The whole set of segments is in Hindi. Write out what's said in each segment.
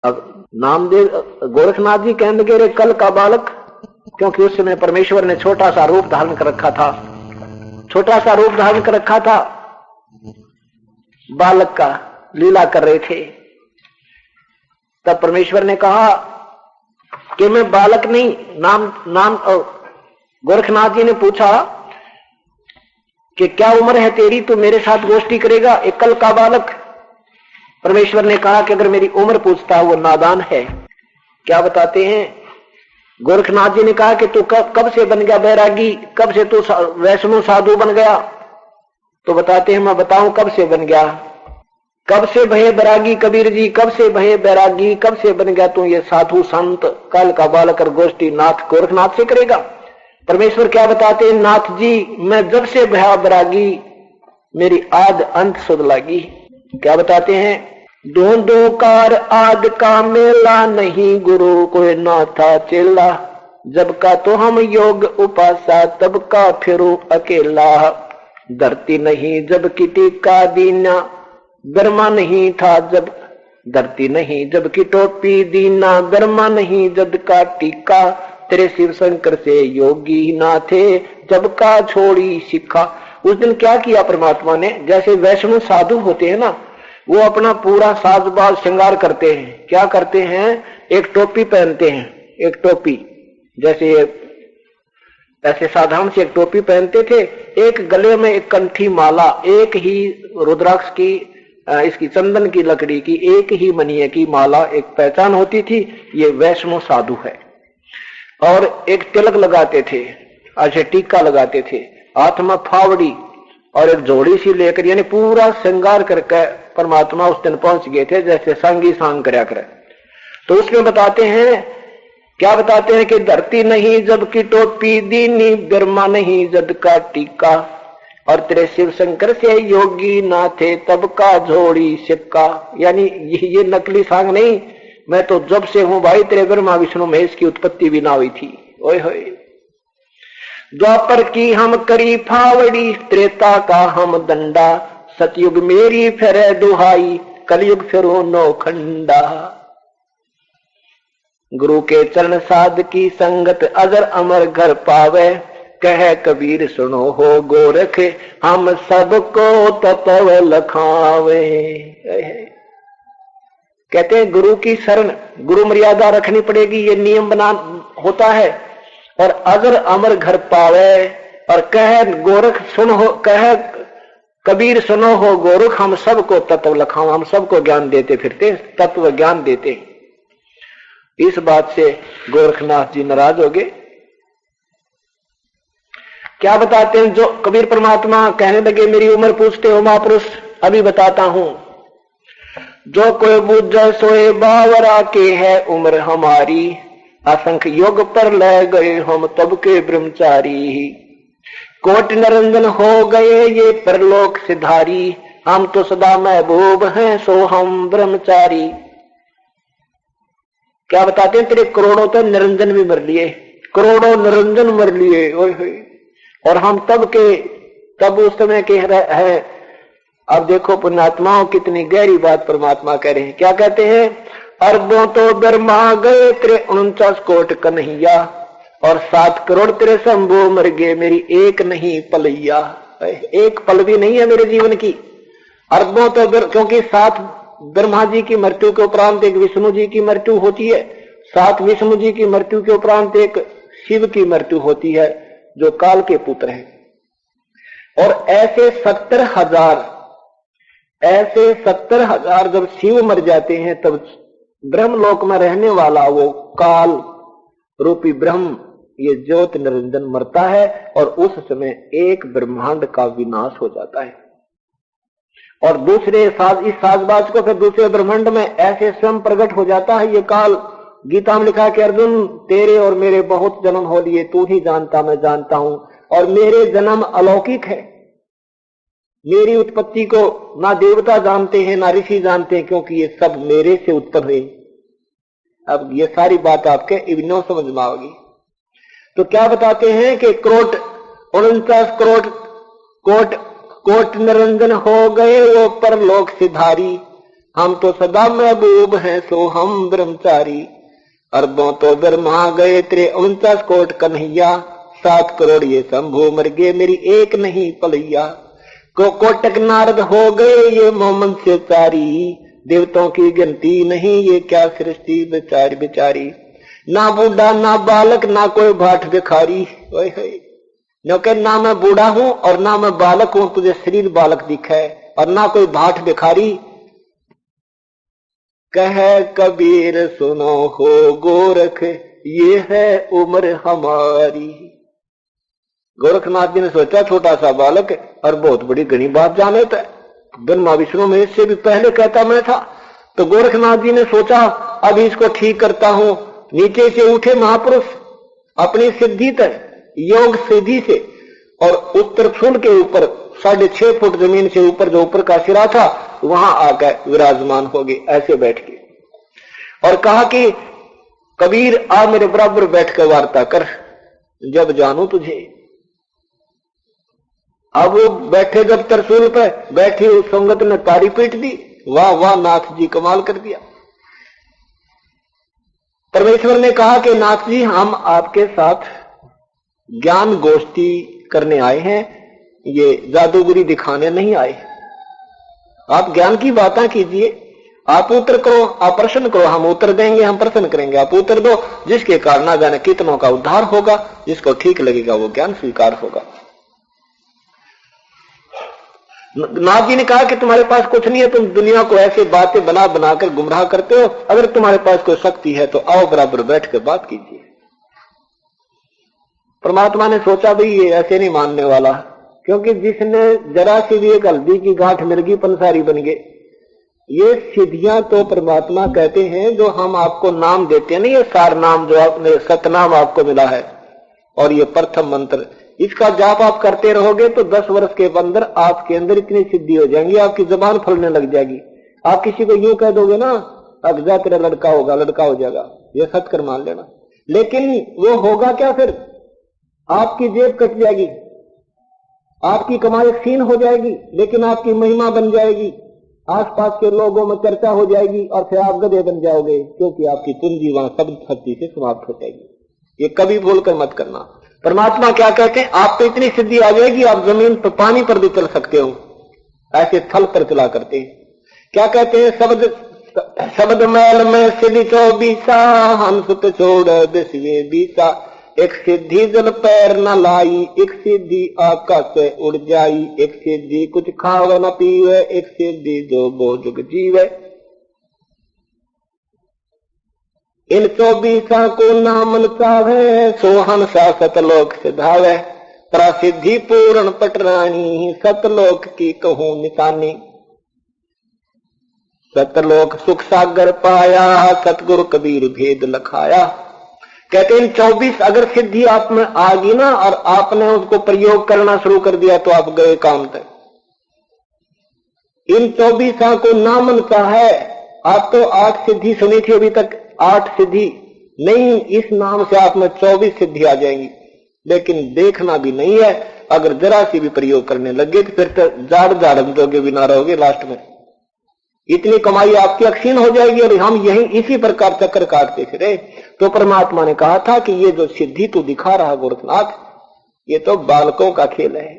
अब नामदेव गोरखनाथ जी कहने लगे रे कल का बालक, क्योंकि उस समय परमेश्वर ने छोटा सा रूप धारण कर रखा था, छोटा सा रूप धारण कर रखा था, बालक का लीला कर रहे थे। तब परमेश्वर ने कहा कि मैं बालक नहीं, नाम गोरखनाथ जी ने पूछा कि क्या उम्र है तेरी, तू मेरे साथ गोष्ठी करेगा, एक कल का बालक। परमेश्वर ने कहा कि अगर मेरी उम्र पूछता है वो नादान है। क्या बताते हैं, गोरखनाथ जी ने कहा कि तू कब से बन गया बैरागी, कब से तू वैष्णव साधु बन गया। तो बताते हैं, मैं बताऊं कब से बन गया। कब से भये बैरागी कबीर जी, कब से भये बैरागी, कब से बन गया तू ये साधु संत, कल का बालक और गोष्ठी नाथ गोरखनाथ से करेगा। परमेश्वर क्या बताते हैं, नाथ जी मैं जब से भया बैरागी, मेरी आद अंत सुध लागी। क्या बताते हैं, दो कार आद का मेला, नहीं गुरु कोई ना था चेला, जब का तो हम योग उपासा, तब का फिरू अकेला, धरती नहीं जब किटी का दीना, गरमा नहीं था जब, धरती नहीं जब की टोपी दीना, गरमा नहीं जब का टीका, तेरे शिव शंकर से योगी ना थे, जब का छोड़ी सिक्खा। उस दिन क्या किया परमात्मा ने, जैसे वैष्णव साधु होते हैं ना, वो अपना पूरा साजबाज श्रृंगार करते हैं। क्या करते हैं, एक टोपी पहनते हैं, एक टोपी जैसे ऐसे साधारण से एक टोपी पहनते थे, एक गले में एक कंठी माला, एक ही रुद्राक्ष की इसकी चंदन की लकड़ी की एक ही मणि की माला, एक पहचान होती थी, ये वैष्णव साधु है। और एक तिलक लगाते थे, अच्छे टीका लगाते थे, हाथ में फावड़ी और एक जोड़ी सी लेकर, यानी पूरा श्रृंगार करके परमात्मा उस दिन पहुंच गए थे, जैसे सांगी सांग करया करे। तो उसमें बताते हैं, क्या बताते हैं कि धरती नहीं जब की टोपी दीनी, बिरमा नहीं जब का टीका, और तेरे शिव शंकर से योगी ना थे, तब का झोड़ी सिक्का। यानी ये नकली सांग नहीं, मैं तो जब से हूं भाई, तेरे ब्रह्मा विष्णु महेश की उत्पत्ति भी ना हुई थी। ओए होए, द्वापर की हम करी फावड़ी, त्रेता का हम दंडा, सतयुग मेरी फिरे दुहाई, कलयुग फिरो नौखंडा। गुरु के चरण साध की संगत, अगर अमर घर पावे, कह कबीर सुनो हो गोरख, हम सबको तत्व लखावे। कहते हैं गुरु की शरण, गुरु मर्यादा रखनी पड़ेगी, ये नियम बना होता है। और अगर अमर घर पावे, और कह गोरख सुन हो, कह कबीर सुनो हो गोरख, हम सबको तत्व लखाओ, हम सबको ज्ञान देते फिरते, तत्व ज्ञान देते। इस बात से गोरखनाथ जी नाराज हो गए। क्या बताते हैं, जो कबीर परमात्मा कहने लगे, मेरी उम्र पूछते हो महापुरुष, अभी बताता हूं, जो कोई बुझ सोए बावरा के है उम्र हमारी, असंख्य योग पर ले गए हम तब के ब्रह्मचारी, कोट निरंजन हो गए ये परलोक सिधारी, हम तो सदा महबूब हैं सो हम ब्रह्मचारी। क्या बताते हैं, तेरे करोड़ों तो निरंजन भी मर लिए, करोड़ों निरंजन मर लिए, ओए होए, और हम तब उस समय के हैं। अब देखो पुण्यात्माओं, कितनी गहरी बात परमात्मा कह रहे हैं। क्या कहते हैं, अरबों तो ब्रह्मा गए तेरे 49 कोट कन्हैया, और 7 करोड़ तेरे शंभु मर गए, मेरी एक नहीं पलैया। एक पल भी नहीं है मेरे जीवन की। अरबों तो क्योंकि 7 ब्रह्मा जी की मृत्यु के उपरांत एक विष्णु जी की मृत्यु होती है, 7 विष्णु जी की मृत्यु के उपरांत एक शिव की मृत्यु होती है, जो काल के पुत्र हैं। और ऐसे 70,000 जब शिव मर जाते हैं, तब ब्रह्मलोक में रहने वाला वो काल रूपी ब्रह्म, ये ज्योत निरंजन मरता है, और उस समय एक ब्रह्मांड का विनाश हो जाता है। और दूसरे इस साजबाज को फिर दूसरे ब्रह्मांड में ऐसे स्वयं प्रकट हो जाता है ये काल। गीता में लिखा है कि अर्जुन, तेरे और मेरे बहुत जन्म हो लिए, तू ही जानता मैं जानता हूं, और मेरे जन्म अलौकिक है। मेरी उत्पत्ति को ना देवता जानते हैं ना ऋषि जानते हैं, क्योंकि ये सब मेरे से उत्पन्न हुए। अब ये सारी बात आपके इवनो समझ में आओगी। तो क्या बताते हैं कि 49 करोड़ कोट निरंजन हो गए वो परलोक सिधारी, हम तो सदा महबूब हैं सो हम ब्रह्मचारी। अरबों तो ब्रह्मा गए तेरे 49 कोट कन्हैया। 7 करोड़ ये शंभू मर गए मेरी एक नहीं पलैया। कोटक नारद हो गए ये मोहम्मद से चारी। देवताओं की गिनती नहीं ये क्या सृष्टि बेचारी बेचारी। ना बूढ़ा ना बालक ना कोई भाट भिखारी। क्योंकि ना मैं बूढ़ा हूं और ना मैं बालक हूं, तुझे शरीर बालक दिखा है, और ना कोई भाट भिखारी। कह कबीर सुनो हो गोरख ये है उम्र हमारी। गोरखनाथ जी ने सोचा छोटा सा बालक और बहुत बड़ी घनी बात जाने था, ब्रह्मा विष्णु में इससे भी पहले कहता मैं था। तो गोरखनाथ जी ने सोचा अभी इसको ठीक करता हूं। नीचे से उठे महापुरुष अपनी सिद्धि तक योग सिद्धि से, और उत्तर फूल के ऊपर 6.5 फुट जमीन से ऊपर जो ऊपर का सिरा था वहां आकर विराजमान हो गए ऐसे बैठ के, और कहा कि कबीर आ मेरे बराबर बैठकर वार्ता कर, जब जानू तुझे। अब वो बैठे जब तरसूल पे बैठी उस संगत ने तारी पीट दी। वाह वाह नाथ जी कमाल कर दिया। परमेश्वर ने कहा कि नाथ जी हम आपके साथ ज्ञान गोष्ठी करने आए हैं, ये जादूगरी दिखाने नहीं आए। आप ज्ञान की बातें कीजिए, आप उत्तर करो, आप प्रश्न करो, हम उत्तर देंगे, हम प्रश्न करेंगे, आप उत्तर दो, जिसके कारण ना जाने कितनों का उद्धार होगा, जिसको ठीक लगेगा वो ज्ञान स्वीकार होगा। नाथ जी ने कहा कि तुम्हारे पास कुछ नहीं है, तुम दुनिया को ऐसे बातें बना बनाकर गुमराह करते हो, अगर तुम्हारे पास कोई शक्ति है तो आओ बराबर बैठ कर बात कीजिए। परमात्मा ने सोचा भाई ये ऐसे नहीं मानने वाला, क्योंकि जिसने जरा सी भी एक हल्दी की गांठ मिर्गी पंसारी बन गए। ये सिद्धियां तो परमात्मा कहते हैं जो हम आपको नाम देते हैं ना, ये सार नाम जो आपने सतनाम आपको मिला है, और ये प्रथम मंत्र, इसका जाप आप करते रहोगे तो 10 वर्ष के अंदर आपके अंदर इतनी सिद्धि हो जाएंगी, आपकी जबान फलने लग जाएगी। आप किसी को यूं कह दोगे ना अब जा तेरा लड़का होगा, लड़का हो जाएगा, ये सत्कर मान लेना, लेकिन वो होगा क्या? फिर आपकी जेब कट जाएगी, आपकी कमाई क्षीण हो जाएगी, लेकिन आपकी महिमा बन जाएगी, आसपास के लोगों में चर्चा हो जाएगी, और फिर आप गधे बन जाओगे, क्योंकि आपकी पूंजी वहां सब धरती से समाप्त हो जाएगी। ये कभी भूलकर मत करना। परमात्मा क्या कहते हैं, आप तो इतनी सिद्धि आ जाएगी आप जमीन पर पानी पर भी चल सकते हो, ऐसे थल पर चला करते हैं। क्या कहते हैं, शब्द मैल में सिद्धि 24 हंस पे छोड़ 10वें 20। एक सिद्धि जल पैर न लाई, एक सिद्धि आकाश से उड़ जाई, एक सिद्धि कुछ खावे न पीवे, एक सिद्धि जो बोझुक जीवे। इन 24 को नामन चावे, सोहन सा सतलोक सिधावे, प्रसिद्धि पूर्ण पटरानी, सतलोक की कहूं निशानी। सतलोक सुख सागर पाया, सतगुरु कबीर भेद लखाया। कहते हैं 24 अगर सिद्धि आप में आ गई ना, और आपने उसको प्रयोग करना शुरू कर दिया तो आप गए काम तक। इन 24 को नामन का है। आप तो 8 सिद्धि सुनी थी अभी तक, 8 सिद्धि नहीं, इस नाम से आप में 24 सिद्धि आ जाएंगी, लेकिन देखना भी नहीं है। अगर जरा सी भी प्रयोग करने लगे तो फिर तो जाड़ जाड़म जोगे भी ना रहोगे, लास्ट में इतनी कमाई आपकी अक्षीण हो जाएगी, और हम यही इसी प्रकार चक्कर काटते फिरे। तो परमात्मा ने कहा था कि ये जो सिद्धि तू दिखा रहा गोरखनाथ, ये तो बालकों का खेल है।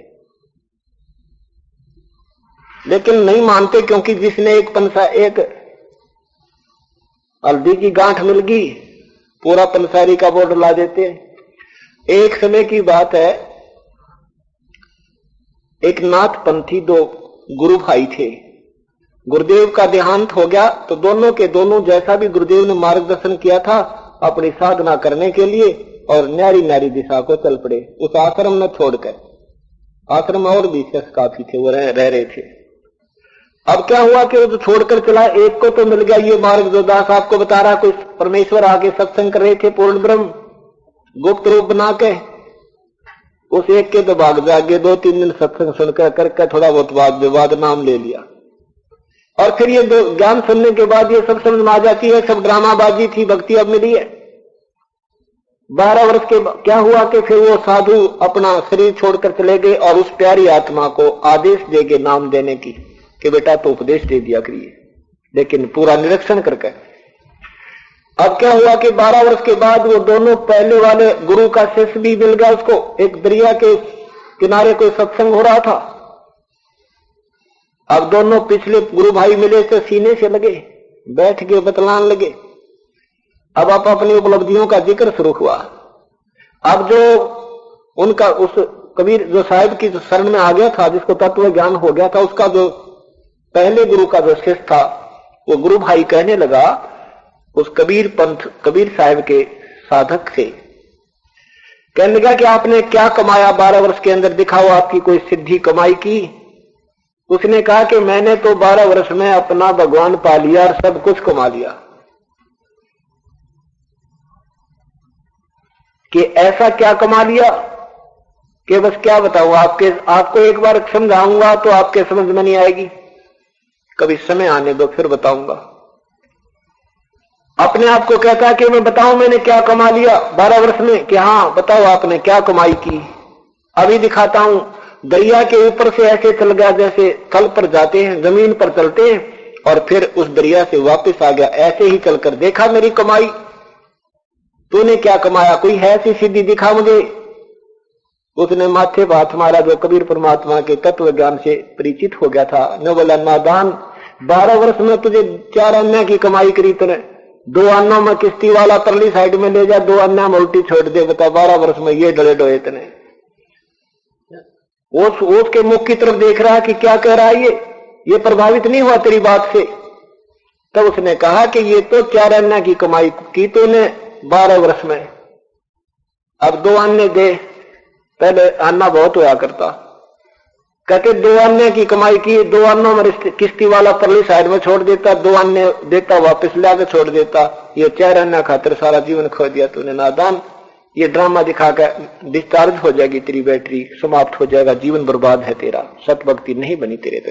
लेकिन नहीं मानते, क्योंकि जिसने एक हल्दी की गांठ मिल गई पूरा पंसारी का बोर्ड ला देते। एक समय की बात है, एक नाथ पंथी 2 गुरु भाई थे। गुरुदेव का देहांत हो गया तो दोनों के दोनों, जैसा भी गुरुदेव ने मार्गदर्शन किया था अपनी साधना करने के लिए, और न्यारी न्यारी दिशा को चल पड़े उस आश्रम में छोड़कर। आश्रम और भी काफी थे, वो रह रहे थे। अब क्या हुआ कि वो तो छोड़कर चला, एक को तो मिल गया ये मार्ग जो दास आपको बता रहा, कोई परमेश्वर आगे सत्संग कर रहे थे पूर्ण ब्रह्म गुप्त रूप बना के, उस एक के तो भाग जागे 2-3 दिन सत्संग सुनकर करके थोड़ा बहुत वाद विवाद नाम ले लिया, और फिर ये ज्ञान सुनने के बाद ये सब समझ में आ जाती है सब ड्रामाबाजी थी, भक्ति अब मिली है। 12 वर्ष के क्या हुआ कि फिर वो साधु अपना शरीर छोड़कर चले गए, और उस प्यारी आत्मा को आदेश देके नाम देने की कि बेटा तो उपदेश दे दिया करिए। लेकिन पूरा निरीक्षण करके। अब क्या हुआ कि 12 वर्ष के बाद वो दोनों पहले वाले गुरु का शिष्य भी मिल गया उसको। एक दरिया के किनारे कोई सत्संग हो रहा था। अब दोनों पिछले गुरु भाई मिले तो सीने से लगे, बैठ के बतलाने लगे। अब आप अपनी उपलब्धियों का जिक्र शुरू हुआ। अब जो उनका उस कबीर जो साहिब की जो शरण में आ गया था, जिसको तत्व ज्ञान हो गया था, उसका जो पहले गुरु का जो शिष्य था, वो गुरु भाई कहने लगा उस कबीर पंथ कबीर साहिब के साधक से, कहने लगा कि आपने क्या कमाया 12 वर्ष के अंदर, दिखाओ आपकी कोई सिद्धि कमाई की। उसने कहा कि मैंने तो 12 वर्ष में अपना भगवान पा लिया और सब कुछ कमा लिया। कि ऐसा क्या कमा लिया कि बस क्या बताऊं आपको एक बार समझाऊंगा तो आपके समझ में नहीं आएगी, कभी समय आने दो फिर बताऊंगा। अपने आप को कहता है कि मैं बताऊं मैंने क्या कमा लिया 12 वर्ष में, कि हाँ बताओ आपने क्या कमाई की। अभी दिखाता हूं। दरिया के ऊपर से ऐसे चल गया जैसे थल पर जाते हैं, जमीन पर चलते हैं, और फिर उस दरिया से वापस आ गया। ऐसे ही चलकर देखा मेरी कमाई, तूने क्या कमाया, कोई है ऐसी सिद्धि दिखा मुझे। उसने माथे पर हाथ मारा, जो कबीर परमात्मा के तत्व ज्ञान से परिचित हो गया था। न बोला नादान, 12 वर्ष में तुझे 4 अन्ना की कमाई करी तूने, 2 अन्ना में किश्ती वाला परली साइड में ले जा, 2 अन्ना में उल्टी छोड़ दे। बता 12 वर्ष में ये डले डोए तने। उसके मुख की तरफ देख रहा है कि क्या कह रहा है ये प्रभावित नहीं हुआ तेरी बात से। तब उसने कहा कि ये तो 4 अन्ना की कमाई की तूने 12 वर्ष में, अब 2 अन्ने दे। पहले अन्ना बहुत हुआ करता, कहते 2 अन्ने की कमाई की, 2 अन्नों में किश्ती वाला परली साइड में छोड़ देता, 2 अन्ने देता वापस लाके छोड़ देता। ये 4 अन्ना खातिर सारा जीवन खो दिया तूने नादान। ये ड्रामा दिखाकर डिस्चार्ज हो जाएगी तेरी बैटरी, समाप्त हो जाएगा, जीवन बर्बाद है तेरा, सत भक्ति नहीं बनी तेरे पे।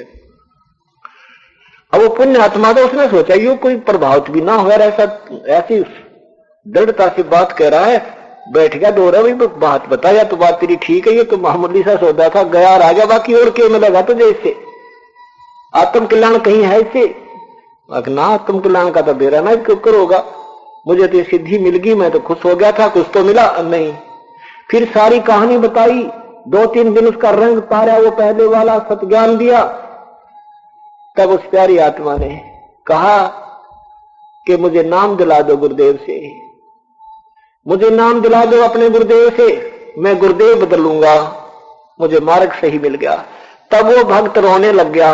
अब वो पुण्य आत्मा तो उसने सोचा ये कोई प्रभावित भी ना हो, ऐसी दृढ़ता से बात कह रहा है। बैठ गया दो रहा, बात बताया तो बात तेरी ठीक है, ये तो मामूली सा सौदा था, गया और आ गया, बाकी और क्या मिलेगा तुझे इससे, आत्म कल्याण कहीं है इससे? ना आत्म कल्याण का तो बेरा ना क्यों होगा, मुझे तो सिद्धि मिल गई, मैं तो खुश हो गया था, कुछ तो मिला नहीं। फिर सारी कहानी बताई, 2-3 दिन उसका रंग पारा, वो पहले वाला सत्ज्ञान दिया। तब उस प्यारी आत्मा ने कहा कि मुझे नाम दिला दो गुरुदेव से, मुझे नाम दिला दो अपने गुरुदेव से, मैं गुरुदेव बदलूंगा, मुझे मार्ग सही मिल गया। तब वो भक्त रोने लग गया।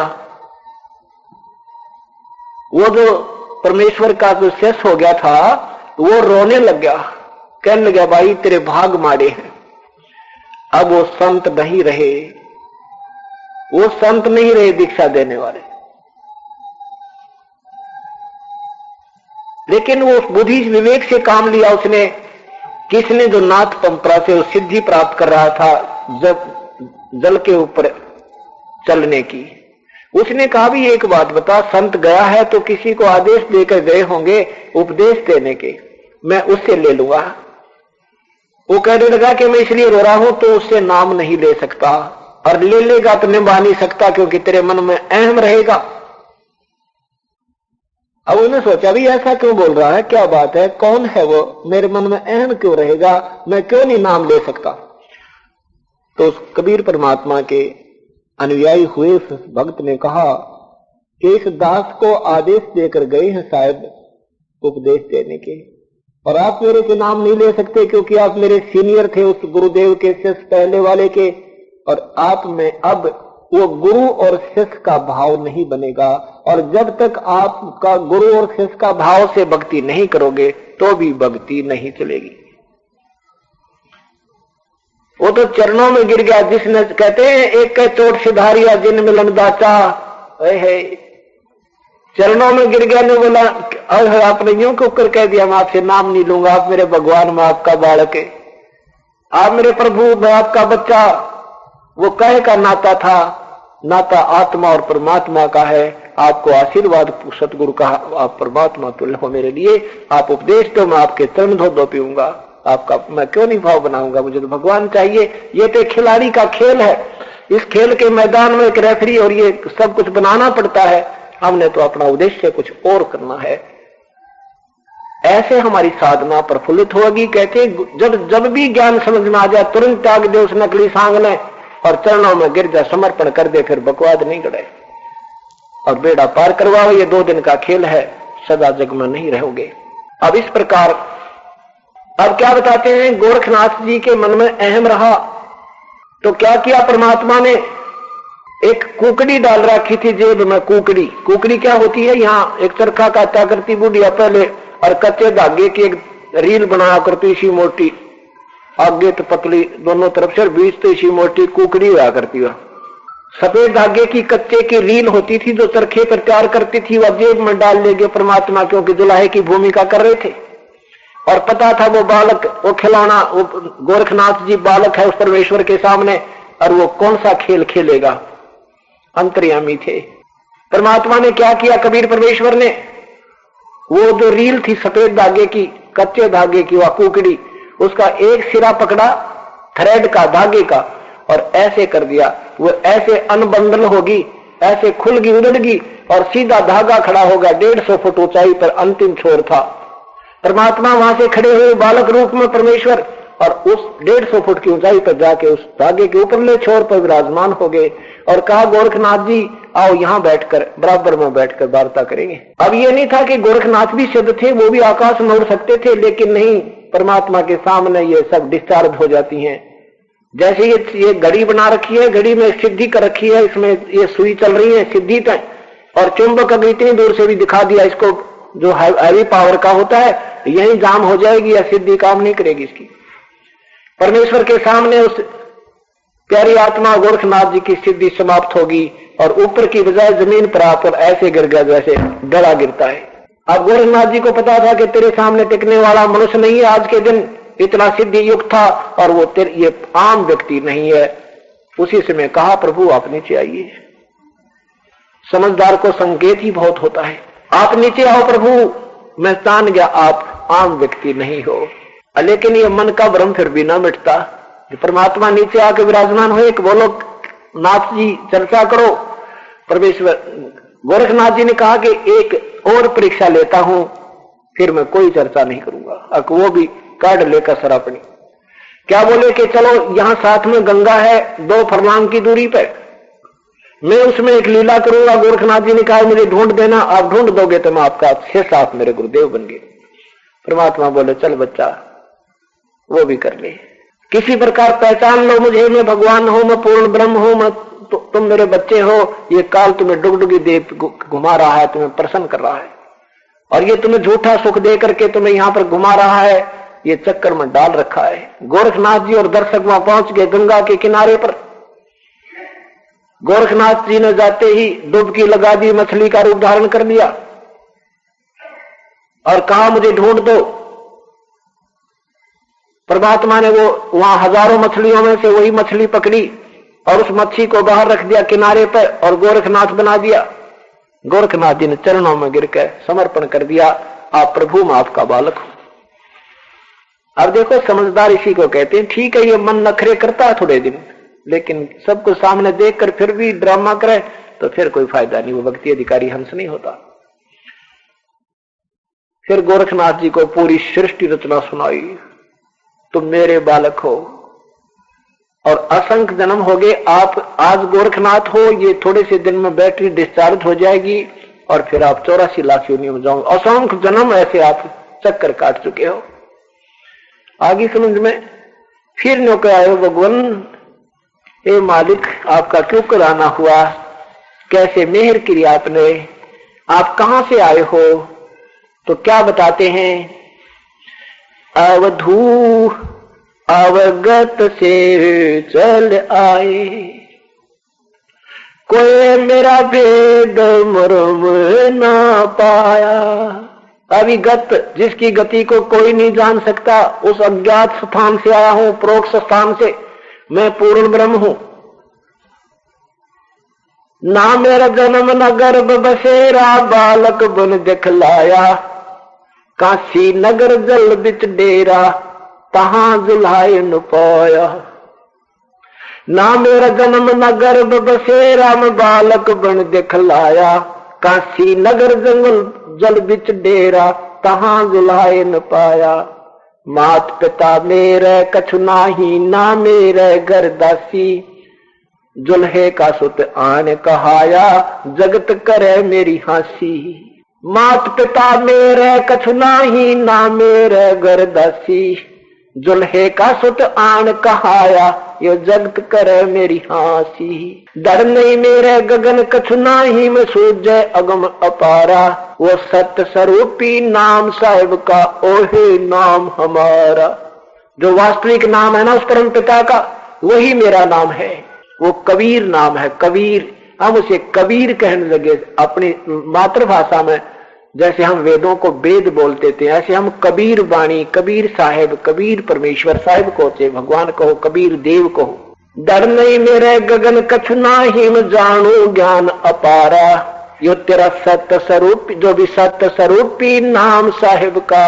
वो जो परमेश्वर का जो शेष हो गया था वो रोने लग गया, कहने लगा भाई तेरे भाग माड़े हैं। अब वो संत नहीं रहे, वो संत नहीं रहे दीक्षा देने वाले, लेकिन वो बुद्धि विवेक से काम लिया उसने। किसने? जो नाथ परंपरा से सिद्धि प्राप्त कर रहा था जल के ऊपर चलने की। उसने कहा भी एक बात बता, संत गया है तो किसी को आदेश देकर गए होंगे उपदेश देने के, मैं उससे ले लूंगा। वो कहने लगा कि मैं इसलिए रो रहा हूं तो उससे नाम नहीं ले सकता, और ले लेगा तो निभा नहीं सकता क्योंकि तेरे मन में अहम रहेगा। अब उन्होंने सोचा भी ऐसा क्यों बोल रहा है, क्या बात है, कौन है वो, मेरे मन में अहम क्यों रहेगा, मैं क्यों नहीं नाम ले सकता। तो उस कबीर परमात्मा के अनुयायी हुए उस भक्त ने कहा कि इस दास को आदेश देकर गए हैं साहब उपदेश देने के, और आप मेरे के नाम नहीं ले सकते क्योंकि आप मेरे सीनियर थे उस गुरुदेव के शिष्य पहले वाले के, और आप में अब वो गुरु और शिष्य का भाव नहीं बनेगा, और जब तक आपका गुरु और शिष्य का भाव से भक्ति नहीं करोगे तो भी भक्ति नहीं चलेगी। वो तो चरणों में गिर गया, जिसने कहते हैं एक के चोट सिधारिया जिन मिलन दाचा, चरणों में गिर गया ने बोला आपने यूं क्यों कर कह दिया, मैं आपसे नाम नहीं लूंगा, आप मेरे भगवान, मैं आपका बालक है, आप मेरे प्रभु, मैं आपका बच्चा। वो कहे का नाता था, नाता आत्मा और परमात्मा का है। आपको आशीर्वाद सतगुरु का, आप परमात्मा तुल्य हो मेरे लिए, आप उपदेश दो, मैं आपके चरण धो पीऊंगा, आपका मैं क्यों नहीं भाव बनाऊंगा, मुझे तो भगवान चाहिए। ये तो खिलाड़ी का खेल है, इस खेल के मैदान में एक रेफरी और ये सब कुछ बनाना पड़ता है, हमने तो अपना उद्देश्य कुछ और करना है। ऐसे हमारी साधना प्रफुल्लित होगी। कहते जब जब भी ज्ञान समझ में आ जाए तुरंत त्याग दे उस नकली सांगने और चरणों में गिर जा, समर्पण कर दे, फिर बकवाद नहीं करे और बेड़ा पार करवाओ। ये 2 दिन का खेल है, सदा जग में नहीं रहोगे। अब इस प्रकार अब क्या बताते हैं, गोरखनाथ जी के मन में अहम रहा तो क्या किया परमात्मा ने, एक कुकड़ी डाल रखी थी जेब में। कुकड़ी, कुकड़ी क्या होती है, यहाँ एक चरखा काटा करती बुढ़िया पहले और कच्चे धागे की एक रील बनाया करती सी मोटी, आगे तो पतली दोनों तरफ से, बीच तो इसी मोटी कुकड़ी हुआ करती। वह सफेद धागे की कच्चे की रील होती थी जो चरखे पर तैयार करती थी, वह जेब में डाल लेंगे परमात्मा, क्योंकि दुल्हे की भूमिका कर रहे थे। और पता था वो बालक, वो खिलौना, वो गोरखनाथ जी बालक है उस परमेश्वर के सामने, और वो कौन सा खेल खेलेगा, अंतर्यामी थे। परमात्मा ने क्या किया, कबीर परमेश्वर ने वो जो रील थी सफेद धागे की, कच्चे धागे की, वह कुकड़ी, उसका एक सिरा पकड़ा थ्रेड का, धागे का, और ऐसे कर दिया, वो ऐसे अनबंडल होगी, ऐसे खुलगी उड़गी और सीधा धागा खड़ा होगा 150 फुट ऊंचाई पर। अंतिम छोर था, परमात्मा वहां से खड़े हुए बालक रूप में परमेश्वर, और उस 150 फुट की ऊंचाई पर जाके उस धागे के ऊपरले छोर पर विराजमान हो गए और कहा, गोरखनाथ जी आओ यहां बैठकर, बराबर में बैठकर वार्ता करेंगे। अब ये नहीं था कि गोरखनाथ भी सिद्ध थे, वो भी आकाश में उड़ सकते थे, लेकिन नहीं, परमात्मा के सामने ये सब डिस्चार्ज हो जाती हैं। जैसे ये घड़ी बना रखी है, घड़ी में सिद्धि कर रखी है, इसमें ये सुई चल रही है सिद्धि तक, और चुंबक अगर इतनी दूर से भी दिखा दिया इसको, जो हैवी पावर का होता है, यही जाम हो जाएगी या सिद्धि काम नहीं करेगी इसकी। परमेश्वर के सामने उस प्यारी आत्मा गोरखनाथ जी की सिद्धि समाप्त होगी और ऊपर की बजाय जमीन पर आकर ऐसे गिर गया जैसे डला गिरता है। अब गोरखनाथ जी को पता था कि तेरे सामने टिकने वाला मनुष्य नहीं है, आज के दिन इतना सिद्धि युक्त था, और वो ये आम व्यक्ति नहीं है। उसी समय कहा, प्रभु आप नीचे आइए। समझदार को संकेत ही बहुत होता है, आप नीचे आओ प्रभु, मैं जान गया आप आम व्यक्ति नहीं हो। लेकिन ये मन का भ्रम फिर भी ना मिटता। परमात्मा नीचे आके विराजमान हुए कि बोलो नाथ जी चर्चा करो। परमेश्वर गोरखनाथ जी ने कहा कि एक और परीक्षा लेता हूं, फिर मैं कोई चर्चा नहीं करूंगा। अब वो भी काट लेकर सरापनी। क्या बोले कि चलो यहां साथ में गंगा है 2 फरलांग की दूरी पर, मैं उसमें एक लीला करूंगा। गोरखनाथ जी ने कहा मुझे ढूंढ देना, आप ढूंढ दोगे तो मैं आपका 6-7 मेरे गुरुदेव बन गए। परमात्मा बोले चल बच्चा, वो भी कर ले, किसी प्रकार पहचान लो मुझे, मैं भगवान हूं, मैं पूर्ण ब्रह्म हूं, मैं तुम मेरे बच्चे हो। ये काल तुम्हें डुगडुगी दे घुमा रहा है, तुम्हें प्रसन्न कर रहा है, और ये तुम्हें झूठा सुख दे करके तुम्हें यहां पर घुमा रहा है, ये चक्कर में डाल रखा है। गोरखनाथ जी और दर्शक वहां पहुंच गए गंगा के किनारे पर। गोरखनाथ जी ने जाते ही डुबकी लगा दी, मछली का रूप धारण कर लिया और कहा मुझे ढूंढ दो। परमात्मा ने वो वहां हजारों मछलियों में से वही मछली पकड़ी और उस मच्छी को बाहर रख दिया किनारे पर और गोरखनाथ बना दिया। गोरखनाथ जी ने चरणों में गिरकर समर्पण कर दिया, आप प्रभु मैं आपका बालक हूं। अब देखो समझदार इसी को कहते हैं। ठीक है ये मन नखरे करता है थोड़े दिन, लेकिन सबको सामने देखकर फिर भी ड्रामा करे तो फिर कोई फायदा नहीं, वो भक्ति अधिकारी हंस नहीं होता। फिर गोरखनाथ जी को पूरी सृष्टि रचना सुनाई, तुम मेरे बालक हो और असंख्य जन्म हो गए, आप आज गोरखनाथ हो, ये थोड़े से दिन में बैटरी डिस्चार्ज हो जाएगी और फिर आप 84 लाख योनियों में जाओगे। असंख्य जन्म ऐसे आप चक्कर काट चुके हो। आगे समझ में फिर नो के आए भगवान, हे मालिक आपका क्यों कराना हुआ, कैसे मेहर की आपने, आप कहां से आए हो? तो क्या बताते हैं, अवधू अवगत से चल आए, कोई मेरा भेद मर्म ना पाया। अविगत जिसकी गति को कोई नहीं जान सकता, उस अज्ञात स्थान से आया हूं, प्रोक्ष स्थान से। मैं पूर्ण ब्रह्म हूं। ना मेरा जन्म न गर्भ बसेरा, बालक बन दिखलाया, काशी नगर जल बिच डेरा, तहां जुलाए न पाया। ना मेरा जन्म न गर्भ बसेरा, मैं बालक बन दिखलाया, काशी नगर जंगल जल बिच डेरा, तहां जुलाए न पाया। मात पिता मेरे कछु नाही, ना मेरे घर दासी। जुल्हे का सुत आन कहाया, जगत करे मेरी हासी। मात पिता मेरे कछु नाही, ना मेरे घर दासी। जुल्हे का सुत आन कहाया, यो जगत करे मेरी हासी। डर नहीं मेरे गगन कछु नाही, मैं सूझे अगम अपारा। वो सत्य स्वरूपी नाम साहिब का, ओहे नाम हमारा। जो वास्तविक नाम है ना उस परम पिता का, वही मेरा नाम है। वो कबीर नाम है, कबीर। हम उसे कबीर कहने लगे अपनी मातृभाषा में। जैसे हम वेदों को वेद बोलते थे, ऐसे हम कबीर वाणी, कबीर साहेब, कबीर परमेश्वर साहिब को थे, भगवान कहो, कबीर देव कहो। डर नहीं मेरे गगन कछु नाही, मैं जानू ज्ञान अपारा। यो तेरा सत्य स्वरूप, जो भी सत्य स्वरूपी नाम साहिब का,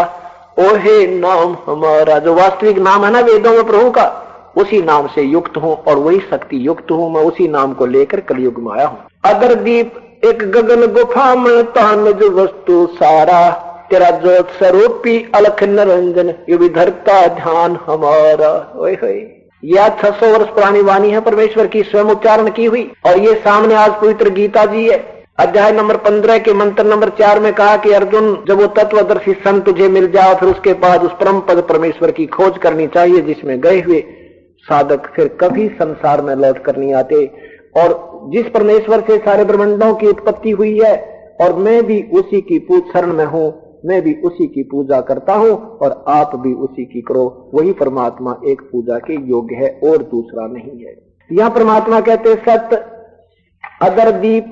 ओहे नाम हमारा। जो वास्तविक नाम है ना वेदों में प्रभु का, उसी नाम से युक्त हूं और वही शक्ति युक्त हूं। मैं उसी नाम को लेकर कलयुग में आया हूं। अगर दीप एक गगन गुफा में तानज वस्तु सारा, तेरा ज्योत स्वरूपी अलख निरंजन, ये भी धरता ध्यान हमारा। ओए होए, यह 600 वर्ष पुरानी वाणी है परमेश्वर की, स्वयं उच्चारण की हुई। और ये सामने आज पवित्र गीता जी है, अध्याय नंबर 15 के मंत्र नंबर 4 में कहा कि अर्जुन, जब वो तत्वदर्शी संत तुझे मिल जाए, फिर उसके बाद उस परम पद परमेश्वर की खोज करनी चाहिए, जिसमें गए हुए साधक फिर कभी संसार में लौट कर नहीं आते। और जिस परमेश्वर से सारे ब्रह्मांडों की उत्पत्ति हुई है, और मैं भी उसी की शरण में हूं, मैं भी उसी की पूजा करता हूं, और आप भी उसी की करो। वही परमात्मा एक पूजा के योग्य है और दूसरा नहीं है। यहां परमात्मा कहते सत्य अगर दीप,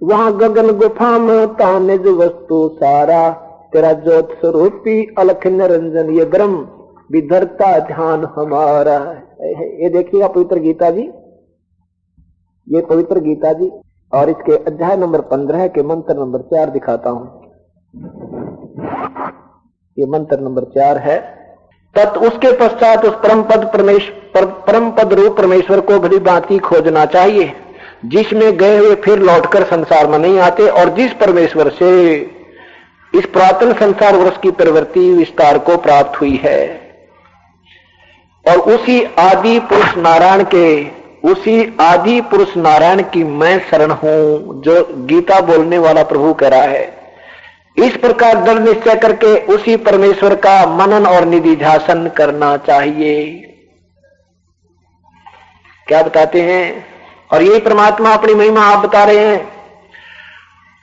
वहां गगन गुफा में तानिज वस्तु सारा, तेरा ज्योत स्वरूपी अलख निरंजन, ये ब्रह्म विधरता ध्यान हमारा। ये देखिएगा पवित्र गीता जी, ये पवित्र गीता जी, और इसके अध्याय नंबर 15 के मंत्र नंबर 4 दिखाता हूं। ये मंत्र नंबर 4 है। तत् उसके पश्चात उस परम पद रूप परमेश्वर को भली भांति खोजना चाहिए, जिसमें गए हुए फिर लौटकर संसार में नहीं आते, और जिस परमेश्वर से इस पुरातन संसार वर्ष की प्रवृत्ति विस्तार को प्राप्त हुई है। और उसी आदि पुरुष नारायण की मैं शरण हूं, जो गीता बोलने वाला प्रभु कह रहा है। इस प्रकार दृढ़ निश्चय करके उसी परमेश्वर का मनन और निधिध्यासन करना चाहिए। क्या बताते हैं? और यही परमात्मा अपनी महिमा आप बता रहे हैं।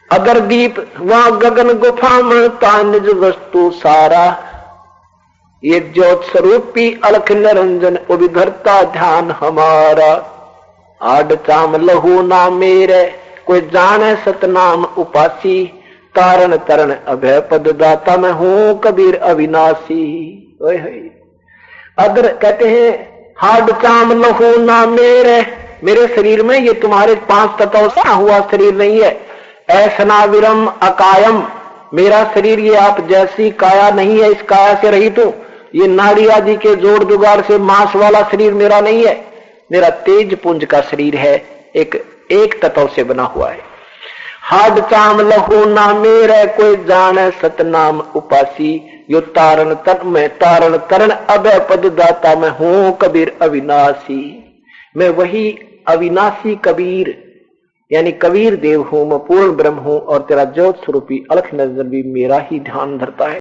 अगर दीप वहां गगन गुफा में तानिज वस्तु सारा, ये ज्योत स्वरूपी अलख निरंजन, उभिधरता ध्यान हमारा। आड चाम लहू ना मेरे, कोई जाने सतनाम उपासी। तारण तरण अभय पद दाता, मैं हूं कबीर अविनाशी। अगर कहते हैं हाड चाम लहू ना मेरे शरीर में ये तुम्हारे 5 तत्वों से हुआ शरीर नहीं है। ऐसना विरम अकायम, मेरा शरीर ये आप जैसी काया नहीं है, इस काया से रहित हूं। ये नाड़ी आदि के जोड़ जुगाड़ से मांस वाला शरीर मेरा नहीं है, मेरा तेज पुंज का शरीर है, एक तत्व से बना हुआ है। हाड चाम लहू ना मेरे, कोई जाने सतनाम उपासी। यो तारण तरण अभय पद दाता, मैं हूं कबीर अविनाशी। मैं वही अविनाशी कबीर यानी कबीर देव हूं, मैं पूर्ण ब्रह्म हूं, और तेरा ज्योत स्वरूपी अलख निरंजन भी मेरा ही ध्यान धरता है।